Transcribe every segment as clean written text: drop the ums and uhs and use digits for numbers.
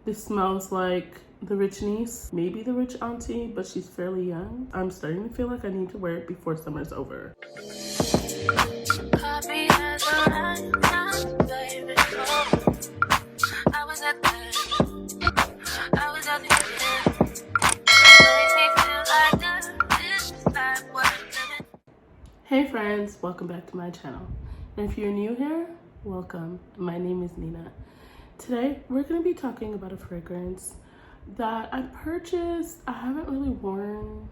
This smells like the rich niece, maybe the rich auntie, but she's fairly young. I'm starting to feel like I need to wear it before summer's over. Hey friends, welcome back to my channel. And if you're new here, welcome. My name is Nina. Today, we're going to be talking about a fragrance that I purchased. I haven't really worn.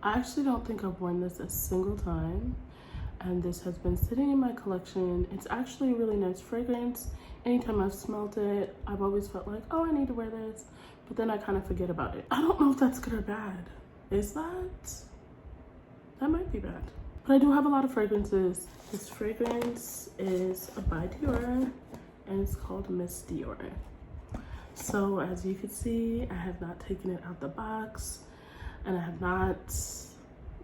I actually don't think I've worn this a single time. And this has been sitting in my collection. It's actually a really nice fragrance. Anytime I've smelled it, I've always felt like, oh, I need to wear this. But then I kind of forget about it. I don't know if that's good or bad. Is that? That might be bad. But I do have a lot of fragrances. This fragrance is by Dior and it's called Miss Dior. So as you can see, I have not taken it out the box and I have not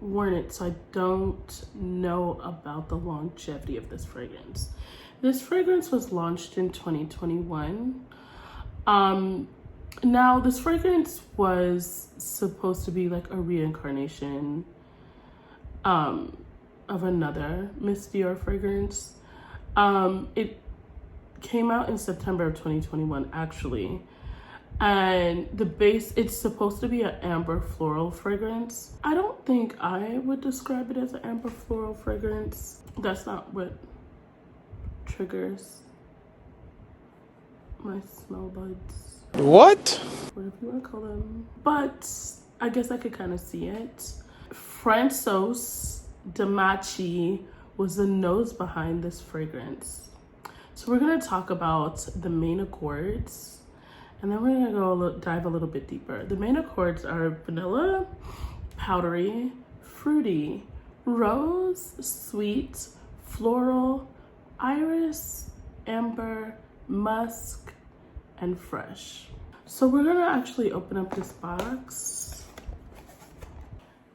worn it, so I don't know about the longevity of this fragrance. This fragrance was launched in 2021. Now this fragrance was supposed to be like a reincarnation of another Miss Dior fragrance. It came out in September of 2021 actually, and the base, it's supposed to be an amber floral fragrance. I don't think I would describe it as an amber floral fragrance. That's not what triggers my smell buds. What? Whatever you want to call them. But I guess I could kind of see it. François Demachi was the nose behind this fragrance. So we're gonna talk about the main accords, and then we're gonna dive a little bit deeper. The main accords are vanilla, powdery, fruity, rose, sweet, floral, iris, amber, musk, and fresh. So we're gonna actually open up this box,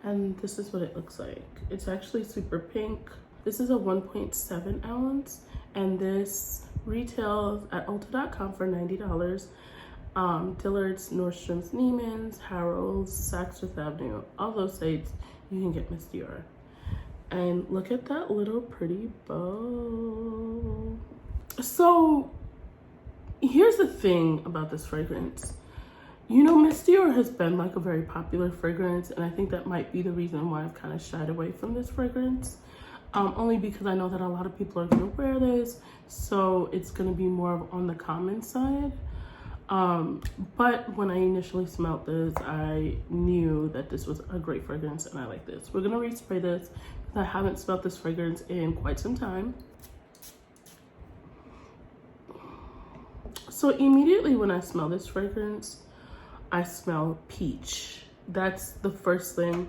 and this is what it looks like. It's actually super pink. This is a 1.7 ounce, and this retails at onthe.com for $90. Dillard's, Nordstrom's, Neiman's, Harrods, Saks Fifth Avenue, all those sites you can get Miss Dior. And look at that little pretty bow. So here's the thing about this fragrance. You know, Miss Dior has been like a very popular fragrance, and I think that might be the reason why I've kind of shied away from this fragrance. Only because I know that a lot of people are gonna wear this, so it's gonna be more of on the common side. But when I initially smelled this, I knew that this was a great fragrance and I like this. We're gonna respray this because I haven't smelled this fragrance in quite some time. So immediately when I smell this fragrance, I smell peach. That's the first thing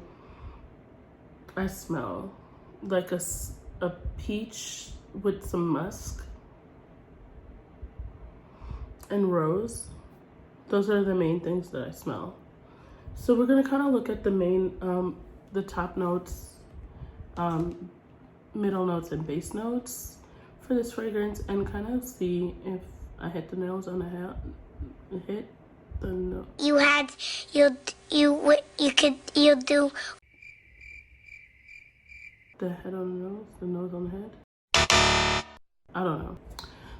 I smell. Like a peach with some musk and rose. Those are the main things that I smell. So we're gonna kind of look at the main, the top notes, middle notes, and base notes for this fragrance, and kind of see if I hit the nails on the head. Hit the note. You do. The head on the nose on the head. I don't know.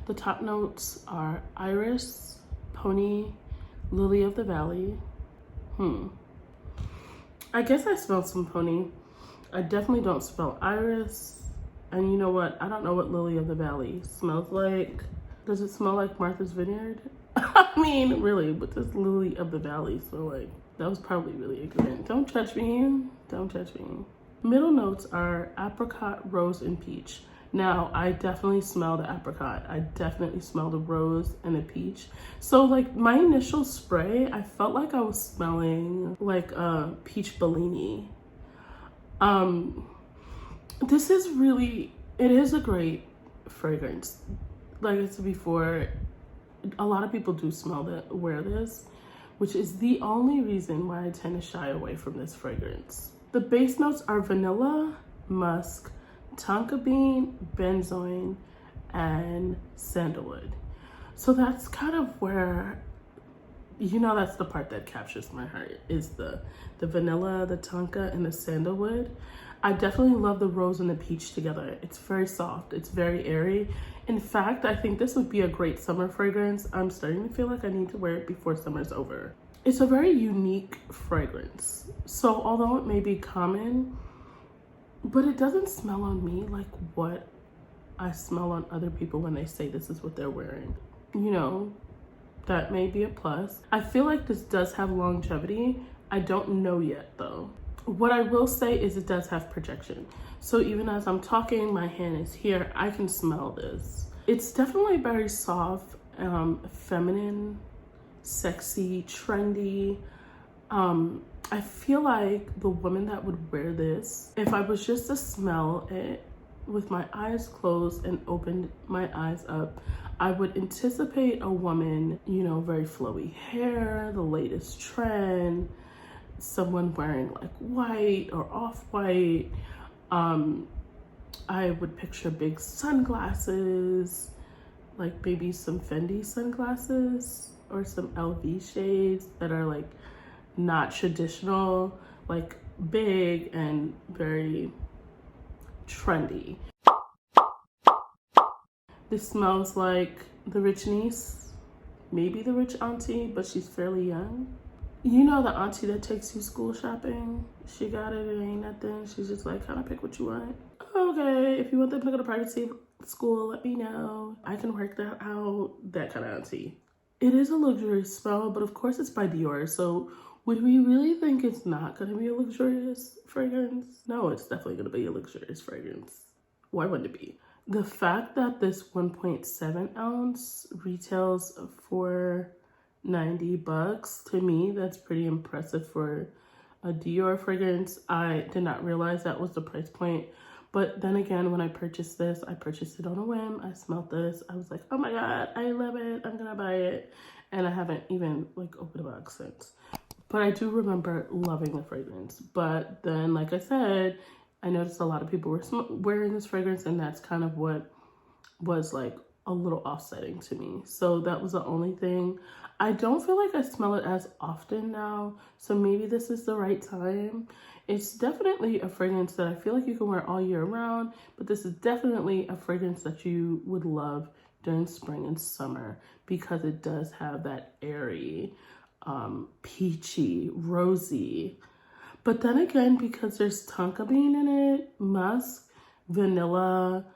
The top notes are iris, pony, lily of the valley. I guess I smell some pony. I definitely don't smell iris. And you know what? I don't know what lily of the valley smells like. Does it smell like Martha's Vineyard? I mean, really, but this lily of the valley. So like, that was probably really ignorant. Don't judge me. Don't judge me. Middle notes are apricot, rose, and peach. Now, I definitely smell the apricot. I definitely smell the rose and the peach. So like my initial spray, I felt like I was smelling like a peach Bellini. This is really, it is a great fragrance. Like I said before, a lot of people do wear this, which is the only reason why I tend to shy away from this fragrance. The base notes are vanilla, musk, tonka bean, benzoin, and sandalwood. So that's kind of where you know, that's the part that captures my heart, is the vanilla, the tonka, and the sandalwood. I definitely love the rose and the peach together. It's very soft, it's very airy. In fact, I think this would be a great summer fragrance. I'm starting to feel like I need to wear it before summer's over. It's a very unique fragrance. So although it may be common, but it doesn't smell on me like what I smell on other people when they say this is what they're wearing. You know, that may be a plus. I feel like this does have longevity. I don't know yet though. What I will say is it does have projection. So even as I'm talking, my hand is here, I can smell this. It's definitely very soft, feminine, sexy, trendy. I feel like the woman that would wear this, if I was just to smell it with my eyes closed and opened my eyes up, I would anticipate a woman, you know, very flowy hair, the latest trend, someone wearing like white or off-white. I would picture big sunglasses, like maybe some Fendi sunglasses or some LV shades that are like not traditional, like big and very trendy. This smells like the rich niece, maybe the rich auntie, but she's fairly young. You know, the auntie that takes you school shopping? She got it, it ain't nothing. She's just like, kind of pick what you want. Okay, if you want them to go to private school, let me know. I can work that out, that kind of auntie. It is a luxurious smell, but of course it's by Dior. So would we really think it's not gonna be a luxurious fragrance? No, it's definitely gonna be a luxurious fragrance. Why wouldn't it be? The fact that this 1.7 ounce retails for $90, to me, that's pretty impressive for a Dior fragrance. I did not realize that was the price point. But then again, when I purchased this, I purchased it on a whim. I smelled this. I was like, oh my God, I love it. I'm gonna buy it. And I haven't even like opened the box since. But I do remember loving the fragrance. But then, like I said, I noticed a lot of people were wearing this fragrance, and that's kind of what was like a little offsetting to me. So that was the only thing. I don't feel like I smell it as often now, so maybe this is the right time. It's definitely a fragrance that I feel like you can wear all year round, but this is definitely a fragrance that you would love during spring and summer because it does have that airy, peachy, rosy. But then again, because there's tonka bean in it, musk, vanilla,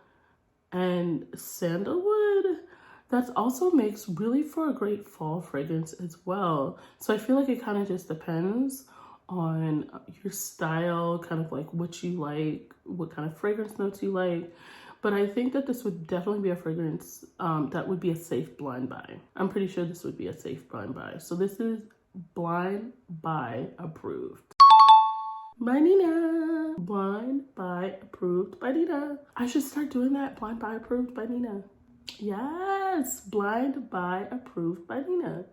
and sandalwood, that also makes really for a great fall fragrance as well. So I feel like it kind of just depends on your style, kind of like what you like, what kind of fragrance notes you like. But I think that this would definitely be a fragrance that would be a safe blind buy. I'm pretty sure this would be a safe blind buy. So this is blind buy approved by Nina. Blind buy approved by Nina. I should start doing that. Blind buy approved by Nina. Yes, blind buy approved by Nina.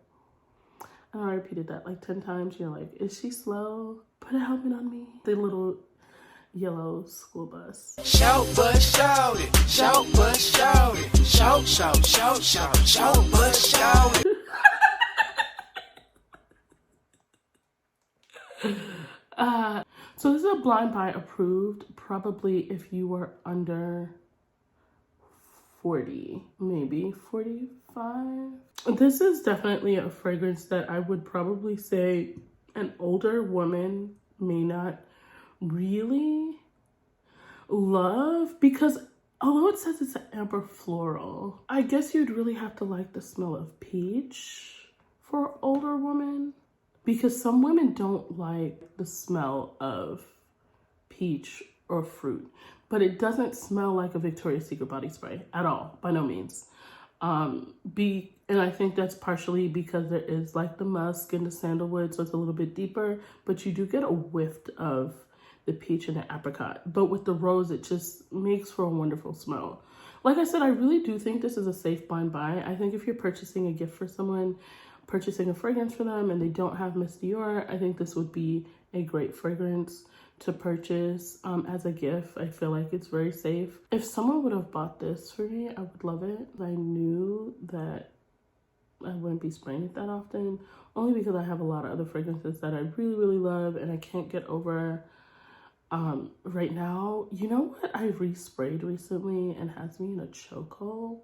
And I repeated that like 10 times. You're like, is she slow? Put a helmet on me. The little yellow school bus. Shout but shout it. Shout but shout it. Shout, shout, shout, shout, shout but shout it. So this is a blind buy approved, probably if you were under 40, maybe 45. This is definitely a fragrance that I would probably say an older woman may not really love, because although it says it's an amber floral, I guess you'd really have to like the smell of peach for an older woman. Because some women don't like the smell of peach or fruit, but it doesn't smell like a Victoria's Secret body spray at all, by no means. And I think that's partially because there is like the musk and the sandalwood, so it's a little bit deeper, but you do get a whiff of the peach and the apricot. But with the rose, it just makes for a wonderful smell. Like I said, I really do think this is a safe blind buy. I think if you're purchasing a gift for someone, purchasing a fragrance for them, and they don't have Miss Dior, I think this would be a great fragrance to purchase as a gift. I feel like it's very safe. If someone would have bought this for me, I would love it. I knew that I wouldn't be spraying it that often, only because I have a lot of other fragrances that I really, really love and I can't get over right now. You know what I resprayed recently and has me in a chokehold?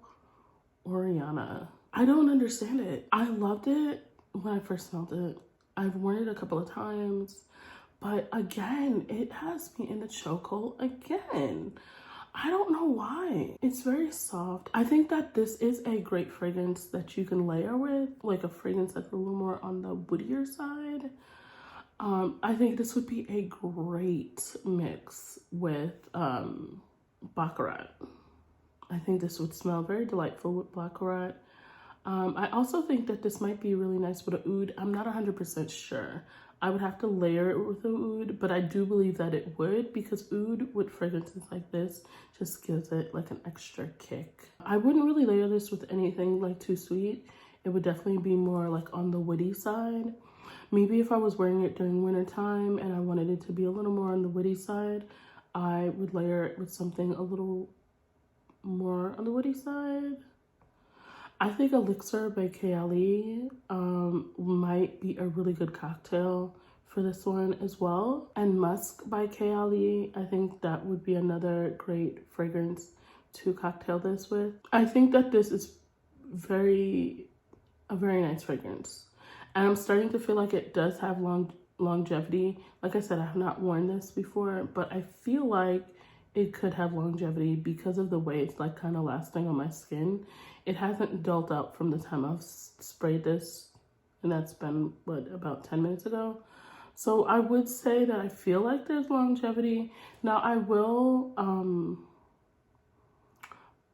Oriana. I don't understand it. I loved it when I first smelled it. I've worn it a couple of times, but again, it has me in the chokehold again. I don't know why. It's very soft. I think that this is a great fragrance that you can layer with, like a fragrance that's a little more on the woodier side. I think this would be a great mix with Baccarat. I think this would smell very delightful with Baccarat. I also think that this might be really nice with a oud. I'm not 100% sure. I would have to layer it with a oud, but I do believe that it would, because oud with fragrances like this just gives it like an extra kick. I wouldn't really layer this with anything like too sweet. It would definitely be more like on the woody side. Maybe if I was wearing it during winter time and I wanted it to be a little more on the woody side, I would layer it with something a little more on the woody side. I think Elixir by Kayali might be a really good cocktail for this one as well. And Musk by Kayali, I think that would be another great fragrance to cocktail this with. I think that this is a very nice fragrance. And I'm starting to feel like it does have longevity. Like I said, I have not worn this before, but I feel like it could have longevity because of the way it's like kind of lasting on my skin. It hasn't dulled out from the time I've sprayed this, and that's been, what, about 10 minutes ago. So I would say that I feel like there's longevity. Now I will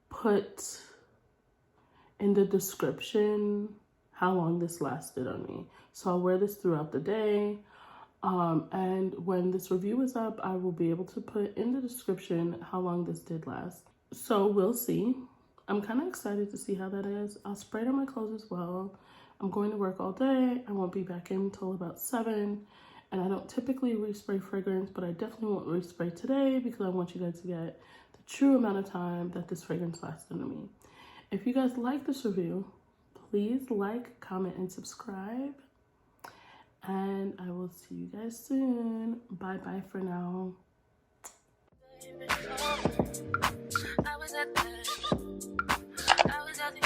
put in the description how long this lasted on me. So I'll wear this throughout the day. And when this review is up, I will be able to put in the description how long this did last. So we'll see. I'm kind of excited to see how that is. I'll spray it on my clothes as well. I'm going to work all day. I won't be back in until about 7. And I don't typically respray fragrance, but I definitely won't respray today because I want you guys to get the true amount of time that this fragrance lasted on me. If you guys like this review, please like, comment, and subscribe. And I will see you guys soon. Bye-bye for now. I was at the